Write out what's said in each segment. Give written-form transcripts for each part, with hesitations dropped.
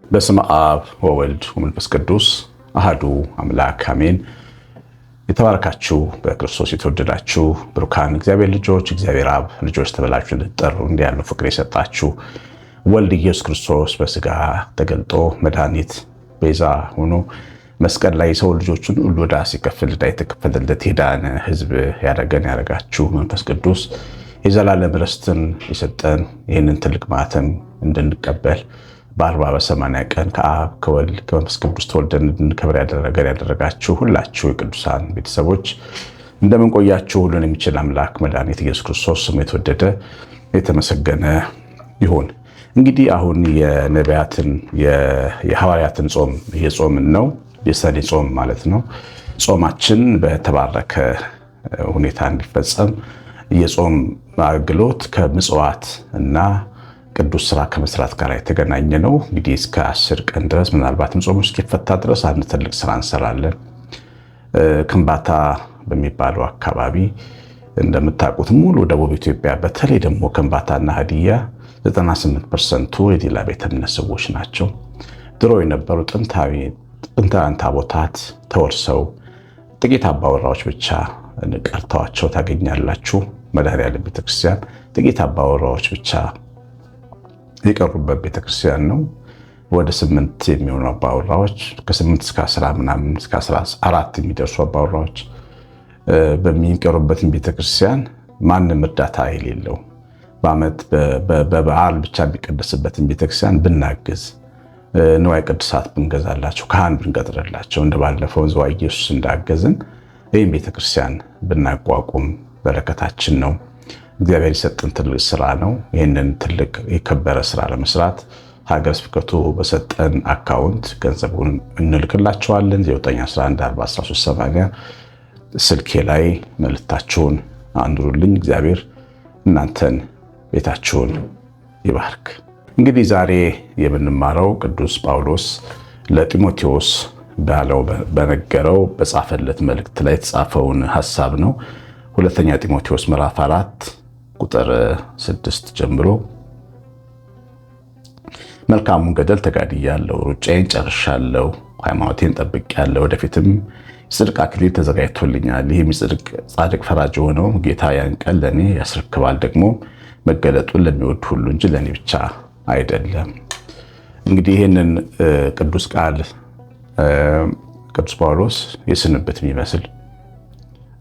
በስመ አብ ወወልድ ወመንፈስ ቅዱስ አሐዱ አምላክ አሜን። የተባረካችሁ በክርስቶስ የተወደዳችሁ ብሩካን እግዚአብሔር ልጆች፣ እግዚአብሔር አብ ልጆች ተብላችሁ እንድትጠሩ እንዲህ ያለው ፍቅር የሰጣችሁ ወልድ ኢየሱስ ክርስቶስ በስጋ ተገልጦ መድኃኒት ቤዛ ሆኖ መስቀል ላይ የሰው ልጆችን ሁሉ ዕዳ ሲከፍል ዕዳ የተከፈለለት የዳነ ሕዝብ ያደረጋችሁ መንፈስ ቅዱስ የዘላለም ርስትን የሰጠን ይህንን ትልቅ ማኅተም እንድንቀበል በ40 በ80 ቀን ከአብ ከወልድ ከመንፈስ ቅዱስ ተወልደን እንድንከብር ያደረጋችሁ ሁላችሁ የቅዱሳን ቤተሰቦች እንደምን ቆያችሁ? ሁሉን የሚችል አምላክ መድኃኒት ኢየሱስ ክርስቶስ ስሙ የተወደደ የተመሰገነ ይሁን። እንግዲህ አሁን የነቢያትን የሐዋርያትን ጾም እየጾምን ነው። የሰኔ ጾም ማለት ነው። ጾማችን በተባረከ ሁኔታ እንዲፈጸም የጾም አገልግሎት ከምጽዋት እና ቅዱስ ስራ ከመስራት ጋር የተገናኘ ነው። እንግዲህ እስከ 10 ቀን ድረስ ምናልባትም ጾሙ እስኪፈታ ድረስ አንድ ትልቅ ስራ እንሰራለን። ከምባታ በሚባለው አካባቢ እንደምታውቁት ሙሉ ደቡብ ኢትዮጵያ በተለይ ደግሞ ከምባታና ሀዲያ 98% የዲላ ቤተ እምነት ሰዎች ናቸው። ድሮ የነበሩ ጥንታውያን ታቦታት ተወርሰው ጥቂት አባወራዎች ብቻ ቀርተዋቸው ታገኛላችሁ። መድኃኔዓለም ቤተክርስቲያን ጥቂት አባወራዎች ብቻ የቀሩበት ቤተክርስቲያን ነው። ወደ 8 የሚሆኑ አባወራዎች ከ8 እስከ 10 ምናምን እስከ 14 የሚደርሱ አባወራዎች በሚቀሩበትን ቤተክርስቲያን ማንም እርዳታ የሌለው በዓመት በበዓል ብቻ የሚቀደስበትን ቤተክርስቲያን ብናግዝ፣ ንዋየ ቅድሳት ብንገዛላቸው፣ ካህን ብንቀጥርላቸው እንደባለፈው ዝዋይ ኢየሱስ እንዳገዝን ይህም ቤተክርስቲያን ብናቋቁም በረከታችን ነው። እግዚአብሔር የሰጠን ትልቅ ስራ ነው። ይህንን ትልቅ የከበረ ስራ ለመስራት ሀገረ ስብከቱ በሰጠን አካውንት ገንዘቡን እንልክላቸዋለን። 9114138 ስልኬ ላይ መልእክታችሁን አንድሩልኝ። እግዚአብሔር እናንተን ቤታችሁን ይባርክ። እንግዲህ ዛሬ የምንማረው ቅዱስ ጳውሎስ ለጢሞቴዎስ ባለው በነገረው በጻፈለት መልእክት ላይ የተጻፈውን ሐሳብ ነው። ሁለተኛ ጢሞቴዎስ ምዕራፍ 4 ቁጥር 6 ጀምሮ መልካሙን ገድል ተጋድያለሁ፣ ሩጫዬን ጨርሻለሁ፣ ሃይማኖቴን ጠብቄያለሁ፣ ወደፊትም የጽድቅ አክሊል ተዘጋጅቶልኛል። ይህም ጻድቅ ፈራጅ የሆነው ጌታ ያን ቀን ለእኔ ያስረክባል፣ ደግሞ መገለጡን ለሚወድ ሁሉ እንጂ ለእኔ ብቻ አይደለም። እንግዲህ ይህንን ቅዱስ ቃል ቅዱስ ጳውሎስ የስንብት የሚመስል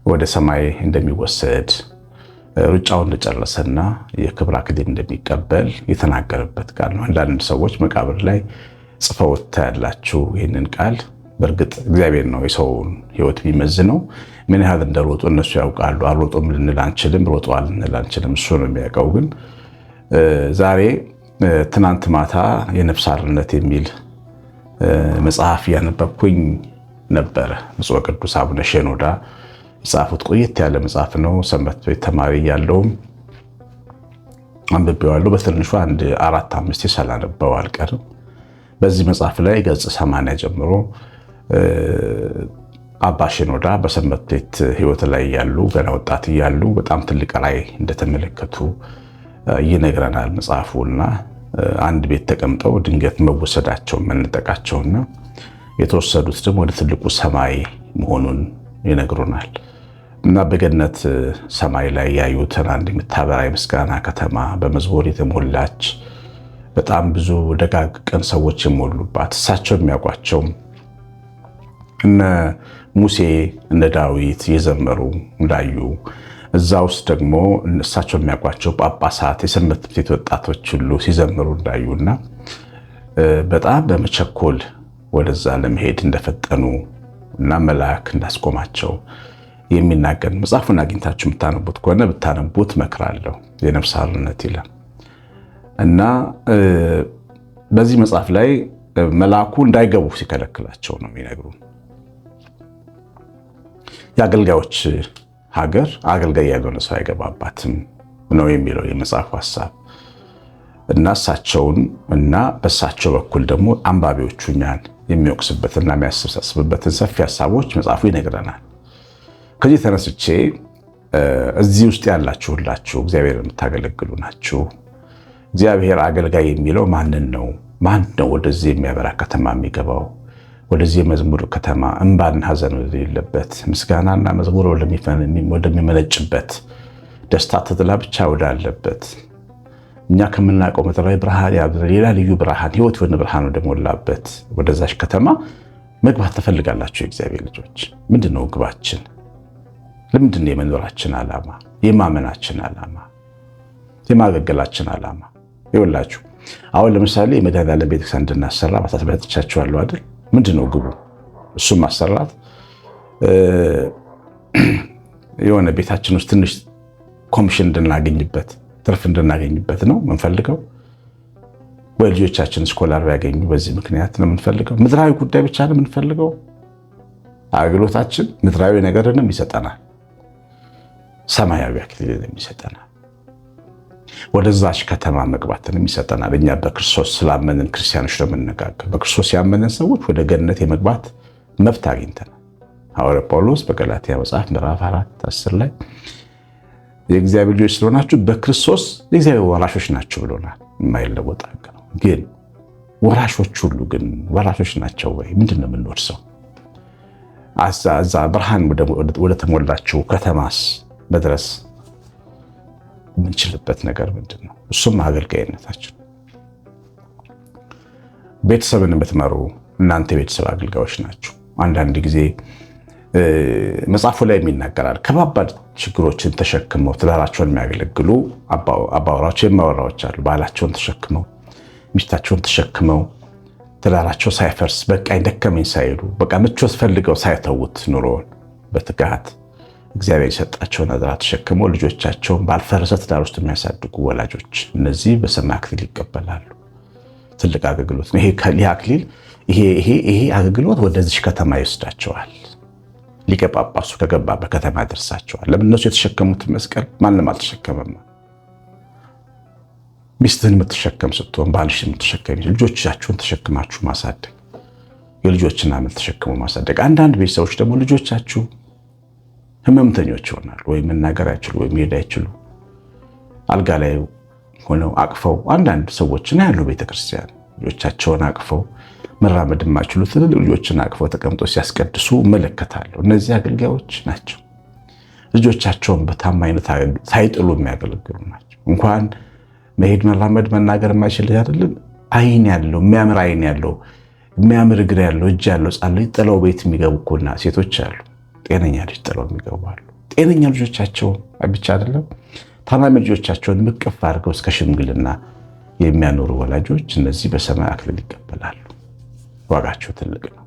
ወደ ሰማይ እንደሚወሰድ ሩጫውን እንደጨረሰና የክብር አክሊል እንደሚቀበል የተናገረበት ቃል ነው። አንዳንድ ሰዎች መቃብር ላይ ጽፈውት ታያላችሁ ይህንን ቃል። በእርግጥ እግዚአብሔር ነው የሰውን ሕይወት የሚመዝነው። ምን ያህል እንደሮጡ እነሱ ያውቃሉ። አልሮጡም ልንል አንችልም፣ ሮጠዋል ልንል አንችልም። እሱ ነው የሚያውቀው። ግን ዛሬ ትናንት ማታ የነፍስ አርነት የሚል መጽሐፍ እያነበብኩኝ ነበረ። ብፁዕ ቅዱስ አቡነ ሼኖዳ የጻፉት ቆየት ያለ መጽሐፍ ነው። ሰንበት ቤት ተማሪ ያለውም አንብቤዋለሁ። በትንሹ 4-5 ሳላነበው አልቀርም። በዚህ መጽሐፍ ላይ ገጽ 80 ጀምሮ አባ ሼኖዳ በሰንበት ቤት ሕይወት ላይ ያሉ ገና ወጣት እያሉ በጣም ትልቅ ራዕይ እንደተመለከቱ ይነግረናል መጽሐፉና አንድ ቤት ተቀምጠው ድንገት መወሰዳቸው መነጠቃቸውና የተወሰዱት ደግሞ ወደ ትልቁ ሰማይ መሆኑን ይነግሩናል። እና በገነት ሰማይ ላይ ያዩትን አንድ የምታበራ የምስጋና ከተማ በመዝሙር የተሞላች በጣም ብዙ ደጋግ ቅን ሰዎች የሞሉባት እሳቸው የሚያውቋቸው እነ ሙሴ እነ ዳዊት የዘመሩ እንዳዩ እዛ ውስጥ ደግሞ እሳቸው የሚያውቋቸው ጳጳሳት የሰንበት ቤት ወጣቶች ሁሉ ሲዘምሩ እንዳዩና በጣም በመቸኮል ወደዛ ለመሄድ እንደፈጠኑ እና መልአክ እንዳስቆማቸው የሚናገር መጽሐፉን አግኝታችሁ የምታነቡት ከሆነ ብታነቡት እመክራለሁ። የነፍስ አርነት ይላል እና በዚህ መጽሐፍ ላይ መልአኩ እንዳይገቡ ሲከለክላቸው ነው የሚነግሩን። የአገልጋዮች ሀገር አገልጋይ ያልሆነ ሰው አይገባባትም ነው የሚለው የመጽሐፉ ሐሳብ። እና እሳቸውን እና በእሳቸው በኩል ደግሞ አንባቢዎቹ እኛን የሚወቅስበትና የሚያሳስብበትን ሰፊ ሀሳቦች መጽሐፉ ይነግረናል። ከዚህ ተነስቼ እዚህ ውስጥ ያላችሁ ሁላችሁ እግዚአብሔር የምታገለግሉ ናችሁ። እግዚአብሔር አገልጋይ የሚለው ማንን ነው? ማን ነው ወደዚህ የሚያበራ ከተማ የሚገባው? ወደዚህ የመዝሙር ከተማ እንባና ሐዘን የሌለበት ምስጋናና መዝሙር ወደሚመነጭበት ደስታ ተድላ ብቻ ወዳለበት እኛ ከምናውቀው ምድራዊ ብርሃን ሌላ ልዩ ብርሃን ሕይወት የሆነ ብርሃን ወደሞላበት ወደዛች ከተማ መግባት ትፈልጋላችሁ? የእግዚአብሔር ልጆች ምንድን ነው ግባችን? ለምንድን ነው የመኖራችን ዓላማ? የማመናችን ዓላማ? የማገልገላችን ዓላማ? ይኸውላችሁ አሁን ለምሳሌ የመድኃኔዓለም ቤተክርስቲያን እንድናሰራ ማሳሰቢያዎቻችኋለሁ አይደል? ምንድን ነው ግቡ? እሱም ማሰራት የሆነ ቤታችን ውስጥ ትንሽ ኮሚሽን እንድናገኝበት ትርፍ እንድናገኝበት ነው የምንፈልገው? ወይ ልጆቻችን ስኮላር ቢያገኙ በዚህ ምክንያት ነው የምንፈልገው? ምድራዊ ጉዳይ ብቻ ነው የምንፈልገው? አገልግሎታችን ምድራዊ ነገርንም ይሰጠናል፣ ሰማያዊ አክሊልንም ይሰጠናል፣ ወደዛች ከተማ መግባትንም ይሰጠናል። እኛ በክርስቶስ ስላመንን ክርስቲያኖች ነው የምንነጋገር። በክርስቶስ ያመንን ሰዎች ወደ ገነት የመግባት መብት አግኝተናል። ሐዋርያ ጳውሎስ በገላትያ መጽሐፍ ምዕራፍ 4:10 ላይ የእግዚአብሔር ልጆች ስለሆናችሁ በክርስቶስ የእግዚአብሔር ወራሾች ናችሁ ብሎናል። የማይለወጥ ሕግ ነው። ግን ወራሾች ሁሉ ግን ወራሾች ናቸው ወይ? ምንድን ነው የምንወርሰው? እዛ ብርሃን ወደ ተሞላችው ከተማስ መድረስ የምንችልበት ነገር ምንድን ነው? እሱም አገልጋይነታችን። ቤተሰብን የምትመሩ እናንተ የቤተሰብ አገልጋዮች ናችሁ። አንዳንድ ጊዜ መጽሐፉ ላይ የሚናገራል ከባባድ ችግሮችን ተሸክመው ትዳራቸውን የሚያገለግሉ አባወራዎች የማወራዎች አሉ። ባላቸውን ተሸክመው ሚስታቸውን ተሸክመው ትዳራቸው ሳይፈርስ በቃኝ ደከመኝ ሳይሉ በቃ ምቾት ፈልገው ሳይተውት ኑሮን በትጋት እግዚአብሔር የሰጣቸውን አደራ ተሸክመው ልጆቻቸውን ባልፈረሰ ትዳር ውስጥ የሚያሳድጉ ወላጆች፣ እነዚህ በሰማይ አክሊል ይቀበላሉ። ትልቅ አገልግሎት ነው ይሄ አክሊል። ይሄ አገልግሎት ወደዚህ ከተማ ይወስዳቸዋል። ሊቀ ጳጳሱ ከገባ በከተማ ያደርሳቸዋል። ለምን? እነሱ የተሸከሙትን መስቀል ማንም አልተሸከመም። ሚስትህን የምትሸከም ስትሆን ባልሽን የምትሸከም ልጆቻችሁን ተሸክማችሁ ማሳደግ፣ የልጆችን አመል ተሸክሞ ማሳደግ። አንዳንድ ቤተሰቦች ደግሞ ልጆቻችሁ ህመምተኞች ይሆናሉ፣ ወይ መናገር አይችሉ፣ ወይ መሄድ አይችሉ፣ አልጋ ላይ ሆነው አቅፈው አንዳንድ ሰዎችን ያሉ ቤተክርስቲያን ልጆቻቸውን አቅፈው መራመድ የማይችሉ ትልልቅ ልጆችን አቅፈው ተቀምጦ ሲያስቀድሱ እመለከታለሁ። እነዚህ አገልጋዮች ናቸው። ልጆቻቸውን በታማኝነት ሳይጥሉ የሚያገለግሉ ናቸው። እንኳን መሄድ መራመድ መናገር የማይችል አይደለም፣ አይን ያለው የሚያምር አይን ያለው የሚያምር እግር ያለው እጅ ያለው ጻለ ጥለው ቤት የሚገቡ እኮና ሴቶች አሉ። ጤነኛ ልጅ ጥለው የሚገቡ አሉ። ጤነኛ ልጆቻቸው ብቻ አይደለም ታማሚ ልጆቻቸውን ምቅፍ አድርገው እስከ ሽምግልና የሚያኖሩ ወላጆች እነዚህ በሰማይ አክሊል ይቀበላሉ። ዋጋቸው ትልቅ ነው።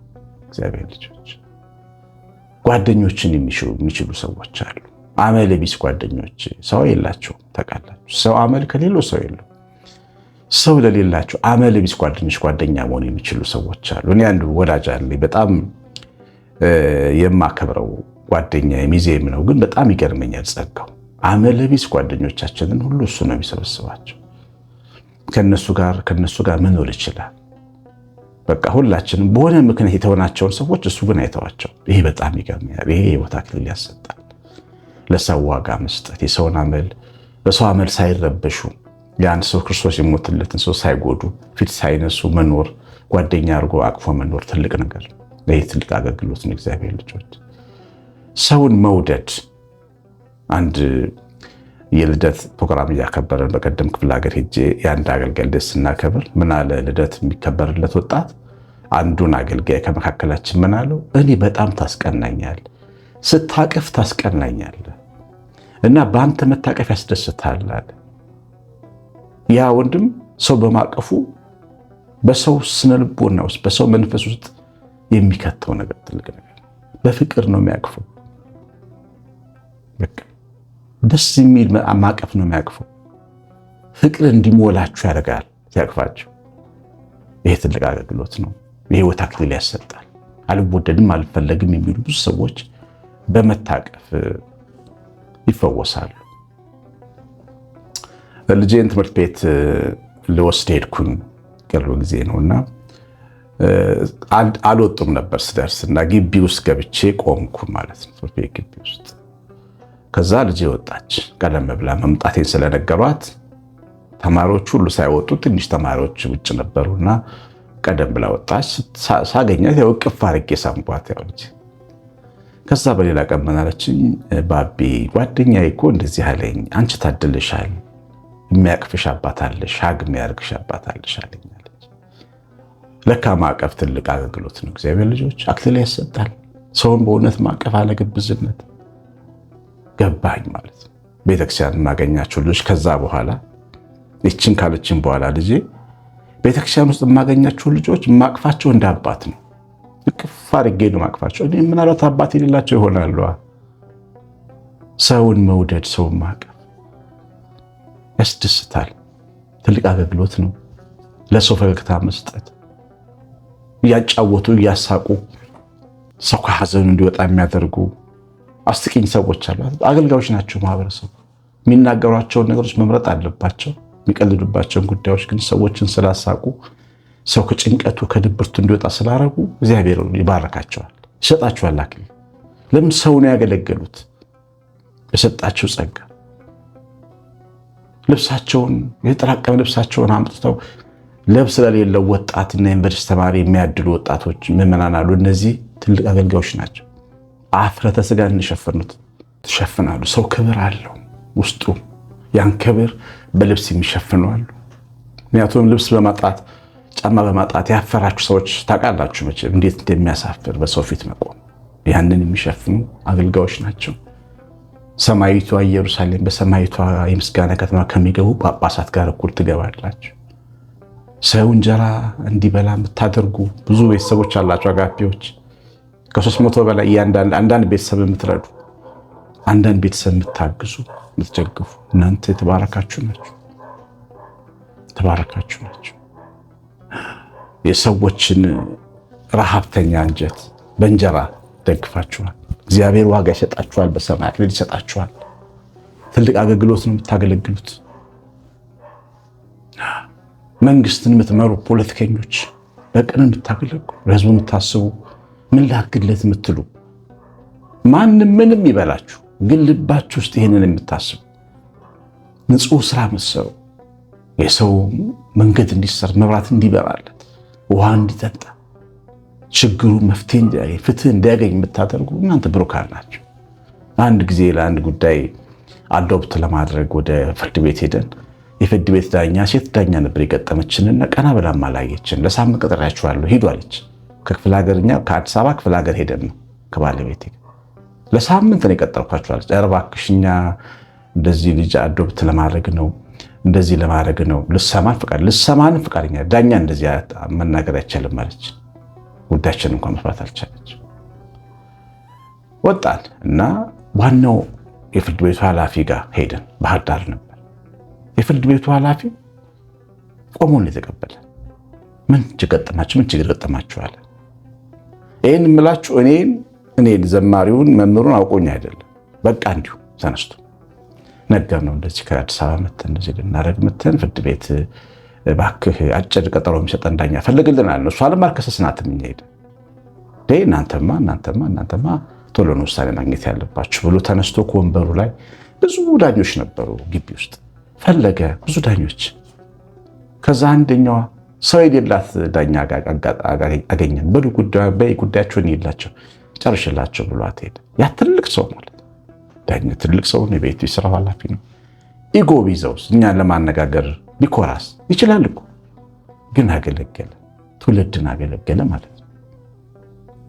እግዚአብሔር ልጆች ጓደኞችን የሚችሉ ሰዎች አሉ። አመል ቢስ ጓደኞች ሰው የላቸውም። ታውቃላችሁ፣ ሰው አመል ከሌለው ሰው የለው። ሰው ለሌላቸው አመል ቢስ ጓደኞች ጓደኛ መሆን የሚችሉ ሰዎች አሉ። እኔ አንዱ ወዳጅ አለኝ በጣም የማከብረው ጓደኛ የሚዜም ነው፣ ግን በጣም ይገርመኛል ጸጋው። አመል ቢስ ጓደኞቻችንን ሁሉ እሱ ነው የሚሰበስባቸው። ከነሱ ጋር መኖር ይችላል። በቃ ሁላችንም በሆነ ምክንያት የተሆናቸውን ሰዎች እሱ ግን አይተዋቸው። ይሄ በጣም ይገርመኛል። ይሄ የሕይወት አክሊል ያሰጣል። ለሰው ዋጋ መስጠት፣ የሰውን አመል በሰው አመል ሳይረበሹ ያን ሰው ክርስቶስ የሞትለትን ሰው ሳይጎዱ ፊት ሳይነሱ መኖር፣ ጓደኛ አድርጎ አቅፎ መኖር ትልቅ ነገር ነው። ይህ ትልቅ አገልግሎት ነው። እግዚአብሔር ልጆች ሰውን መውደድ። አንድ የልደት ፕሮግራም እያከበረን በቀደም ክፍለ ሀገር ሄጄ የአንድ አገልጋይ ልደት ስናከብር ምን አለ ልደት የሚከበርለት ወጣት አንዱን አገልጋይ ከመካከላችን ምን አለው፣ እኔ በጣም ታስቀናኛል፣ ስታቅፍ ታስቀናኛል እና በአንተ መታቀፍ ያስደስታል አለ። ያ ወንድም ሰው በማቀፉ በሰው ስነልቦና ውስጥ በሰው መንፈስ ውስጥ የሚከተው ነገር ትልቅ ነገር፣ በፍቅር ነው የሚያቅፈው። በቃ ደስ የሚል ማቀፍ ነው የሚያቅፈው። ፍቅር እንዲሞላችሁ ያደርጋል ሲያቅፋችሁ። ይሄ ትልቅ አገልግሎት ነው። የሕይወት አክሊል ያሰጣል። አልወደድም አልፈለግም የሚሉ ብዙ ሰዎች በመታቀፍ ይፈወሳሉ። ልጄን ትምህርት ቤት ልወስድ ሄድኩኝ። ቅርብ ጊዜ ነውና አልወጡም ነበር ስደርስና ግቢ ውስጥ ገብቼ ቆምኩ ማለት ነው፣ ግቢ ውስጥ። ከዛ ልጄ ወጣች። ቀደም ብላ መምጣቴን ስለነገሯት ተማሪዎች ሁሉ ሳይወጡ ትንሽ ተማሪዎች ውጭ ነበሩና ቀደም ብላ ወጣች። ሳገኛት ያው እቅፍ አድርጌ ሳምኳት ያው ልጄ። ከዛ በሌላ ቀን ምን አለችኝ? ባቢ ጓደኛዬ እኮ እንደዚህ አለኝ፣ አንቺ ታድልሻል፣ የሚያቅፍሽ አባት አለሽ፣ ሀግ የሚያርግሽ አባት አለሽ አለኝ አለች። ለካ ማቀፍ ትልቅ አገልግሎት ነው። እግዚአብሔር ልጆች አክሊል ያሰጣል። ሰውን በእውነት ማቀፍ አለ ግብዝነት። ገባኝ ማለት ነው። ቤተክርስቲያን የማገኛቸው ልጆች ከዛ በኋላ ይችን ካለችን በኋላ ልጄ ቤተክርስቲያን ውስጥ የማገኛቸው ልጆች ማቅፋቸው እንደ አባት ነው። እቅፍ አድርጌ ነው ማቅፋቸው። እኔ ምናልባት አባት የሌላቸው ይሆናሉ። ሰውን መውደድ፣ ሰውን ማቀፍ ያስደስታል። ትልቅ አገልግሎት ነው። ለሰው ፈገግታ መስጠት፣ እያጫወቱ እያሳቁ ሰው ከሐዘኑ እንዲወጣ የሚያደርጉ አስቂኝ ሰዎች አሉ። አገልጋዮች ናቸው። ማህበረሰቡ የሚናገሯቸውን ነገሮች መምረጥ አለባቸው። የሚቀልዱባቸውን ጉዳዮች ግን ሰዎችን ስላሳቁ ሰው ከጭንቀቱ ከድብርቱ እንዲወጣ ስላረጉ እግዚአብሔር ይባረካቸዋል፣ ይሰጣቸዋል አክሊል። ለምን? ሰውን ያገለገሉት የሰጣቸው ጸጋ። ልብሳቸውን የተጠራቀመ ልብሳቸውን አምጥተው ልብስ ለሌለው ወጣትና ዩኒቨርሲቲ ተማሪ የሚያድሉ ወጣቶች ምዕመናን አሉ። እነዚህ ትልቅ አገልጋዮች ናቸው። አፍረተ ስጋን ትሸፍናሉ። ሰው ክብር አለው ውስጡ። ያን ክብር በልብስ የሚሸፍኑ አሉ። ምክንያቱም ልብስ በማጣት ጫማ በማጣት ያፈራችሁ ሰዎች ታውቃላችሁ መቼም እንዴት እንደሚያሳፍር በሰው ፊት መቆም። ያንን የሚሸፍኑ አገልጋዮች ናቸው። ሰማይቷ ኢየሩሳሌም በሰማይቷ የምስጋና ከተማ ከሚገቡ ጳጳሳት ጋር እኩል ትገባላችሁ። ሰው እንጀራ እንዲበላ የምታደርጉ ብዙ ቤተሰቦች አላችሁ። አጋፔዎች ከ300 በላይ አንዳንድ ቤተሰብ የምትረዱ፣ አንዳንድ ቤተሰብ የምታግዙ፣ የምትደግፉ እናንተ የተባረካችሁ ናችሁ። የተባረካችሁ ናችሁ። የሰዎችን ረሃብተኛ አንጀት በእንጀራ ደግፋችኋል። እግዚአብሔር ዋጋ ይሰጣችኋል። በሰማይ አክሊል ይሰጣችኋል። ትልቅ አገልግሎት ነው የምታገለግሉት። መንግስትን የምትመሩ ፖለቲከኞች፣ በቅን የምታገለግሉ፣ ለህዝቡ የምታስቡ፣ ምን ላድርግለት የምትሉ፣ ማንም ምንም ይበላችሁ ግን ልባችሁ ውስጥ ይህንን የምታስቡ፣ ንጹህ ስራ የምትሰሩ፣ የሰው መንገድ እንዲሰር፣ መብራት እንዲበራለት፣ ውሃ እንዲጠጣ፣ ችግሩ መፍትሄ እንዲያገኝ፣ ፍትህ እንዲያገኝ የምታደርጉ እናንተ ብሩካን ናቸው። አንድ ጊዜ ለአንድ ጉዳይ አዶፕት ለማድረግ ወደ ፍርድ ቤት ሄደን የፍርድ ቤት ዳኛ ሴት ዳኛ ነበር የገጠመችንና ቀና ብላም አላየችን። ለሳምንት ቀጥሬያችኋለሁ ሂዱ አለች። ከክፍለ ሀገርኛ ከአዲስ አበባ ክፍለ ሀገር ሄደን ነው ከባለቤቴ ለሳምንት ነው የቀጠርኳችሁ አለች። ኧረ እባክሽ እኛ እንደዚህ ልጅ አዶፕት ለማድረግ ነው እንደዚህ ለማድረግ ነው ልሰማን ፈቃደኛ ዳኛ እንደዚህ መናገር አይቻልም አለች። ጉዳያችን እንኳን መስራት አልቻለች። ወጣን እና ዋናው የፍርድ ቤቱ ኃላፊ ጋር ሄደን ባህር ዳር ነበር። የፍርድ ቤቱ ኃላፊ ቆሞ ነው የተቀበለን። ምን ችግር ገጠማችሁ አለ። ይሄን የምላችሁ እኔን ዘማሪውን መምህሩን አውቆኝ አይደለም። በቃ እንዲሁ ተነስቶ ነገር ነው እንደዚህ ከአዲስ አበባ መተን እንደዚህ ልናደርግ መተን ፍርድ ቤት እባክህ አጭር ቀጠሮ የሚሰጠን ዳኛ ፈልግልናል። እሱ አለማርከሰስናትም እንሄድ እናንተማ ቶሎ ነው ውሳኔ ማግኘት ያለባችሁ ብሎ ተነስቶ ከወንበሩ ላይ ብዙ ዳኞች ነበሩ ግቢ ውስጥ ፈለገ ብዙ ዳኞች። ከዛ አንደኛዋ ሰው የሌላት ዳኛ አገኘን። ጉዳያቸውን ይላቸው ጨርሽላቸው ብሏት ሄደ። ያ ትልቅ ሰው ማለት ዳኛ ትልቅ ሰው ነው። የቤቱ የሥራ ኃላፊ ነው። ኢጎ ቢይዘውስ እኛን ለማነጋገር ቢኮራስ ይችላል እኮ ግን አገለገለ፣ ትውልድን አገለገለ ማለት ነው።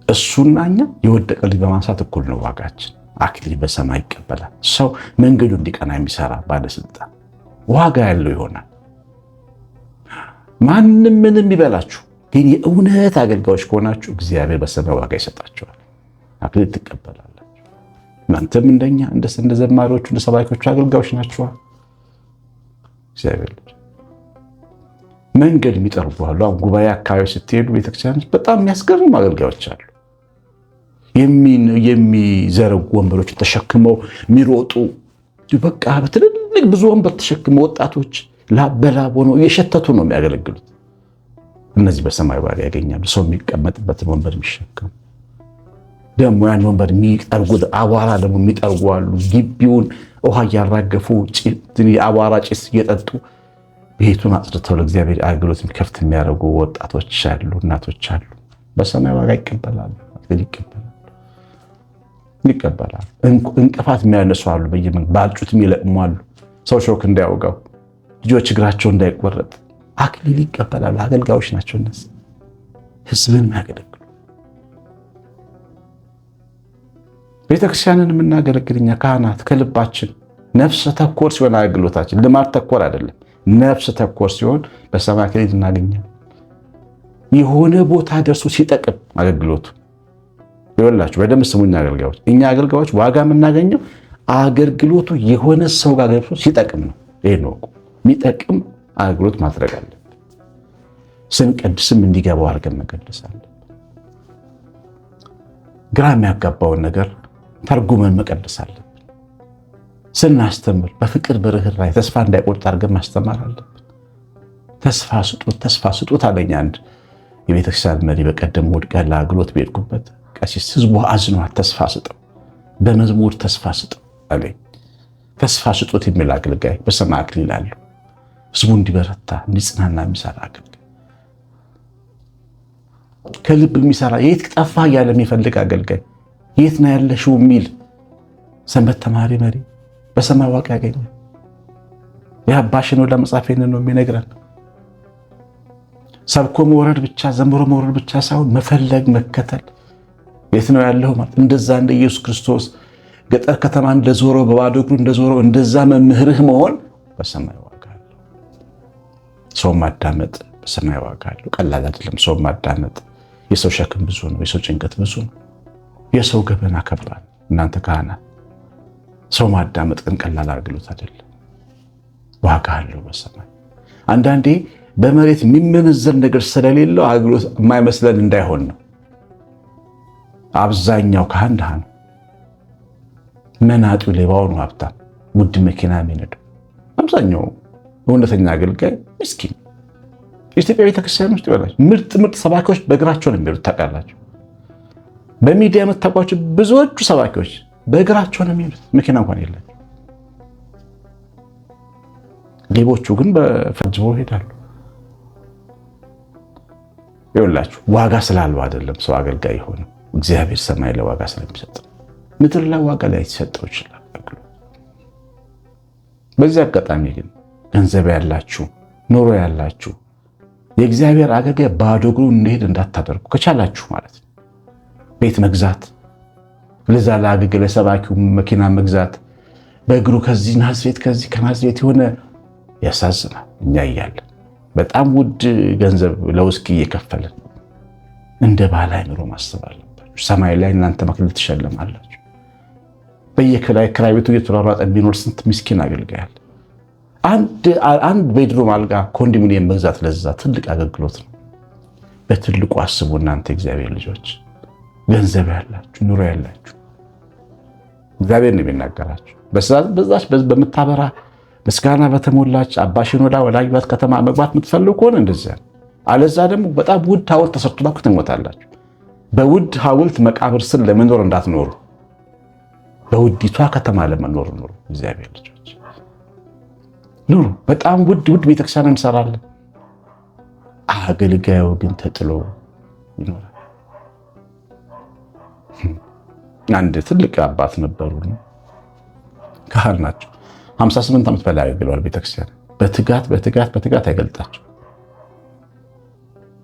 እሱና እኛ የወደቀ ልጅ በማንሳት እኩል ነው ዋጋችን። አክሊል በሰማይ ይቀበላል። ሰው መንገዱ እንዲቀና የሚሰራ ባለስልጣን ዋጋ ያለው ይሆናል። ማንም ምንም ይበላችሁ፣ ግን የእውነት አገልጋዮች ከሆናችሁ እግዚአብሔር በሰማይ ዋጋ ይሰጣችኋል። አክሊል ትቀበላላችሁ። እናንተም እንደኛ እንደ ዘማሪዎቹ እንደ ሰባኪዎቹ አገልጋዮች ናችኋ። እግዚአብሔር መንገድ የሚጠርጉ አሉ። ጉባኤ አካባቢ ስትሄዱ ቤተክርስቲያኖች በጣም የሚያስገርሙ አገልጋዮች አሉ። የሚዘረጉ ወንበሮችን ተሸክመው የሚሮጡ በቃ በትልልቅ ብዙ ወንበር ተሸክመው ወጣቶች በላብ ሆነው እየሸተቱ ነው የሚያገለግሉት። እነዚህ በሰማይ ዋጋ ያገኛሉ። ሰው የሚቀመጥበትን ወንበር የሚሸከሙ ደግሞ ያን ወንበር የሚጠርጉ አቧራ ደግሞ የሚጠርጉ አሉ። ግቢውን ውሃ እያራገፉ የአቧራ ጭስ እየጠጡ ቤቱን አጽድተው ለእግዚአብሔር አገልግሎት የሚከፍት የሚያደርጉ ወጣቶች አሉ፣ እናቶች አሉ። በሰማይ ዋጋ ይቀበላሉ። እንቅፋት የሚያነሱ አሉ። ባልጩት የሚለቅሙ አሉ። ሰው ሾክ እንዳያወጋው፣ ልጆች እግራቸው እንዳይቆረጥ አክሊል ይቀበላሉ። አገልጋዮች ናቸው እነዚህ፣ ህዝብን የሚያገለግሉ። ቤተክርስቲያንን የምናገለግል እኛ ካህናት ከልባችን ነፍስ ተኮር ሲሆን አገልግሎታችን ልማድ ተኮር አይደለም፣ ነፍስ ተኮር ሲሆን በሰማይ አክሊል እናገኛለን። የሆነ ቦታ ደርሶ ሲጠቅም አገልግሎቱ ይወላችሁ። በደንብ ስሙኝ አገልጋዮች፣ እኛ አገልጋዮች ዋጋ የምናገኘው አገልግሎቱ የሆነ ሰው ጋር ደርሶ ሲጠቅም ነው። ይሄ ነው የሚጠቅም አገልግሎት ማድረግ አለብን። ስንቀድስም እንዲገባው አድርገን መቀደስ አለብን። ግራ የሚያጋባውን ነገር ተርጉመን መቀደስ አለብን። ስናስተምር በፍቅር በርህራሄ ተስፋ እንዳይቆርጥ አድርገን ማስተማር አለብን። ተስፋ ስጡት አለኝ አንድ የቤተክርስቲያን መሪ በቀደም ወድቀ ለአገልግሎት በሄድኩበት ቀሲስ፣ ህዝቡ አዝኗል፣ ተስፋ ስጠው፣ በመዝሙር ተስፋ ስጠው አለኝ። ተስፋ ስጡት የሚል አገልጋይ በሰማይ አክሊል አለው። ህዝቡ እንዲበረታ እንዲጽናና የሚሰራ አገልጋይ፣ ከልብ የሚሰራ የት ጠፋ እያለ የሚፈልግ አገልጋይ፣ የት ነው ያለሽው የሚል ሰንበት ተማሪ መሪ በሰማይ ዋጋ ያገኛል። የአባሽን ወደ መጻፌን ነው የሚነግረን። ሰብኮ መውረድ ብቻ ዘምሮ መውረድ ብቻ ሳይሆን መፈለግ መከተል፣ የት ነው ያለው ማለት እንደዛ እንደ ኢየሱስ ክርስቶስ ገጠር ከተማ እንደዞረው በባዶ እግሩ እንደዞረው እንደዛ መምህርህ መሆን በሰማይ ዋጋ አለው። ሰው ማዳመጥ በሰማይ ዋጋ አለው። ቀላል አይደለም። ሰው ማዳመጥ የሰው ሸክም ብዙ ነው። የሰው ጭንቀት ብዙ ነው። የሰው ገበና ከባድ። እናንተ ካህናት ሰው ማዳመጥ ግን ቀላል አገልግሎት አይደለም። ዋጋ አለው በሰማይ። አንዳንዴ በመሬት የሚመነዘር ነገር ስለሌለው አገልግሎት የማይመስለን እንዳይሆን ነው። አብዛኛው ካህን ድሃ ነው። መናጢው ሌባው ነው ሀብታም፣ ውድ መኪና የሚነዱ። አብዛኛው እውነተኛ አገልጋይ ምስኪን። ኢትዮጵያ ቤተክርስቲያን ውስጥ ይወላች ምርጥ ሰባኪዎች በእግራቸው ነው የሚሄዱት። ታውቃላችሁ፣ በሚዲያ የምታውቋቸው ብዙዎቹ ሰባኪዎች በእግራቸው ነው የሚሄዱት፣ መኪና እንኳን የላቸው። ሌቦቹ ግን በፈጅበው ይሄዳሉ። ይወላችሁ ዋጋ ስላለው አይደለም ሰው አገልጋይ የሆነው፣ እግዚአብሔር ሰማይ ላይ ዋጋ ስለሚሰጥ ምድር ላይ ዋጋ ላይ ሲሰጠው ይችላል። በዚህ አጋጣሚ ግን ገንዘብ ያላችሁ ኑሮ ያላችሁ የእግዚአብሔር አገልጋይ ባዶ እግሩን እንዲሄድ እንዳታደርጉ። ከቻላችሁ ማለት ነው ቤት መግዛት፣ ለዛ ለአገልጋይ ለሰባኪው መኪና መግዛት፣ በእግሩ ከዚህ ናዝሬት ከዚህ ከናዝሬት የሆነ ያሳዝናል። እኛ እያለን በጣም ውድ ገንዘብ ለውስኪ እየከፈልን እንደ ባለ አእምሮ ማሰብ አለባችሁ። ሰማይ ላይ እናንተ መክሊት ትሸለማላችሁ። በየክራይ ቤቱ እየተሯሯጠ የሚኖር ስንት ምስኪን አገልጋይ አለ። አንድ ቤድሩም አልጋ ኮንዶሚኒየም መግዛት ለዛ ትልቅ አገልግሎት ነው። በትልቁ አስቡ እናንተ እግዚአብሔር ልጆች፣ ገንዘብ ያላችሁ ኑሮ ያላችሁ እግዚአብሔር ነው የሚናገራችሁ። በዛች በምታበራ ምስጋና በተሞላች አባሽን ወዳ ወላጅባት ከተማ መግባት የምትፈልጉ ከሆነ እንደዚያ፣ አለዛ ደግሞ በጣም ውድ ሐውልት ተሰርቶላችሁ ትሞታላችሁ። በውድ ሐውልት መቃብር ስር ለመኖር እንዳትኖሩ፣ በውዲቷ ከተማ ለመኖር ኑሩ። እግዚአብሔር ልጆች ኑሩ። በጣም ውድ ቤተክርስቲያን እንሰራለን። አገልጋዩ ግን ተጥሎ ይኖራል። አንድ ትልቅ አባት ነበሩ፣ ካህን ናቸው። 58 ዓመት በላይ አገልግለዋል ቤተክርስቲያን። በትጋት አይገልጣቸው።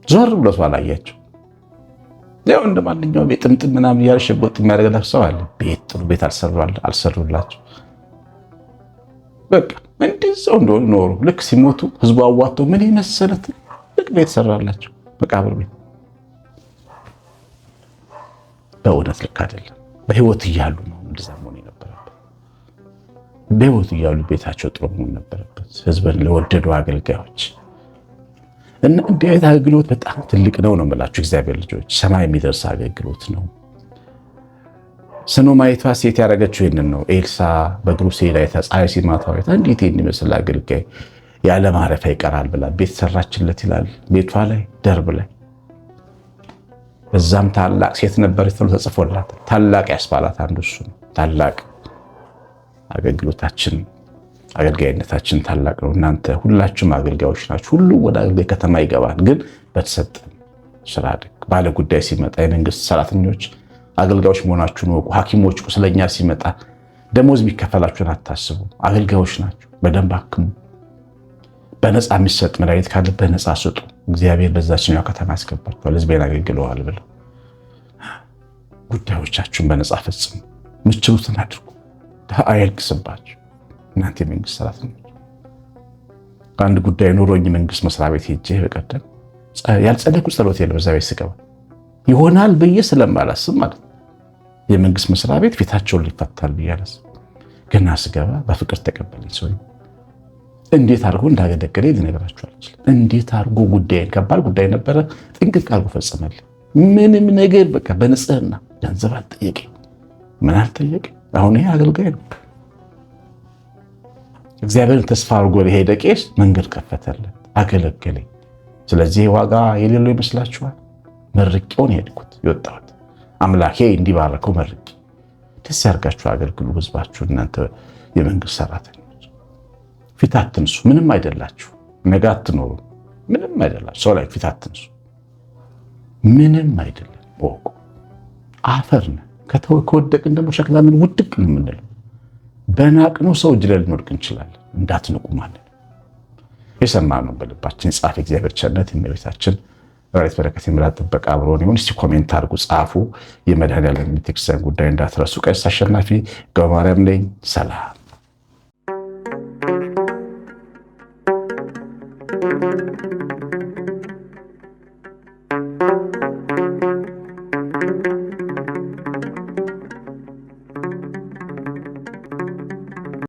ዞር ብሎ ሰው አላያቸው። ያው እንደ ማንኛውም የጥምጥም ምናምን እያለ ሸጎጥ የሚያደርግላቸው ሰው አለ። ጥሩ ቤት አልሰሩላቸው። በቃ እንደዛው እንደሆነ ኖሩ። ልክ ሲሞቱ ህዝቡ አዋጥቶ ምን የመሰለ ትልቅ ቤት ሰራላቸው፣ መቃብር ቤት። በእውነት ልክ አይደለም። በህይወት እያሉ ነው እንደዛ መሆን የነበረበት። በህይወት እያሉ ቤታቸው ጥሩ መሆን ነበረበት። ህዝብን ለወደዱ አገልጋዮች እና እንዲህ አይነት አገልግሎት በጣም ትልቅ ነው የምላችሁ እግዚአብሔር ልጆች። ሰማይ የሚደርስ አገልግሎት ነው። ሰኖማይቷ ሴት ያደረገችው ይህንን ነው። ኤልሳ በእግሩ ሲሄድ አይታ ፀሐይ ሲማታው አይታ እንዴት የሚመስል አገልጋይ ያለ ማረፊያ ይቀራል ብላ ቤት ሰራችለት ይላል። ቤቷ ላይ ደርብ ላይ በዛም ታላቅ ሴት ነበረች ተብሎ ተጽፎላት ታላቅ ያስባላት አንዱ እሱ ነው። ታላቅ አገልግሎታችን አገልጋይነታችን ታላቅ ነው። እናንተ ሁላችሁም አገልጋዮች ናችሁ። ሁሉም ወደ አገልጋይ ከተማ ይገባል። ግን በተሰጠን ስራ ባለ ጉዳይ ሲመጣ የመንግስት ሰራተኞች አገልጋዮች መሆናችሁን ወቁ። ሐኪሞች ስለኛ ሲመጣ ደሞዝ የሚከፈላችሁን አታስቡ። አገልጋዮች ናችሁ። በደንብ አክሙ። በነፃ የሚሰጥ መድኃኒት ካለ በነፃ ስጡ። እግዚአብሔር በዛችኛው ከተማ ያስገባችኋል። ህዝቤን አገልግለዋል ብለው ጉዳዮቻችሁን በነፃ ፈጽሙ። ምችሉትን አድርጉ። አያልቅስባችሁ። እናንተ የመንግስት ሰራተኞች አንድ ጉዳይ ኖሮኝ መንግስት መስሪያ ቤት ሄጄ በቀደም ያልጸለይኩት ጸሎት የለም። በዛ ቤት ስገባ ይሆናል ብዬ ስለማላስብ ማለት የመንግስት መስሪያ ቤት ፊታቸውን ሊፈታል ብዬ አላስብ። ገና ስገባ በፍቅር ተቀበለኝ። ሰው እንዴት አድርጎ እንዳገለገለኝ ልነግራችሁ አልችልም። እንዴት አድርጎ ጉዳይን ከባድ ጉዳይ ነበረ ጥንቅቅ አድርጎ ፈጸመልኝ። ምንም ነገር በቃ በንጽህና ገንዘብ አልጠየቀኝ፣ ምን አልጠየቀኝ። አሁን ይሄ አገልጋይ ነው። እግዚአብሔርን ተስፋ አድርጎ የሄደ ቄስ መንገድ ከፈተለት፣ አገለገለኝ። ስለዚህ ዋጋ የሌለው ይመስላችኋል? መርቄውን ሄድኩት የወጣሁት አምላኬ እንዲባረከው መርቄ። ደስ ያርጋችሁ፣ አገልግሉ ህዝባችሁ። እናንተ የመንግስት ሰራተኞች ፊት አትንሱ። ምንም አይደላችሁ። ነገ አትኖሩ። ምንም አይደላችሁ። ሰው ላይ ፊት አትንሱ። ምንም አይደለም። ወቁ አፈር ነን። ከወደቅን ደግሞ ሸክላ ምን ውድቅ ነው የምንለው። በናቅነው ሰው እጅ ላይ ልንወድቅ እንችላለን። እንዳትንቁ ማለት ነው። የሰማነው በልባችን የጻፈ እግዚአብሔር ቸርነት የእመቤታችን ራይት በረከት የምላት ጥበቃ አብሮን ይሁን። እስቲ ኮሜንት አድርጉ፣ ጻፉ። የመድኃኔዓለም ቤተክርስቲያን ጉዳይ እንዳትረሱ። ቀሲስ አሸናፊ ገብረማርያም ነኝ። ሰላም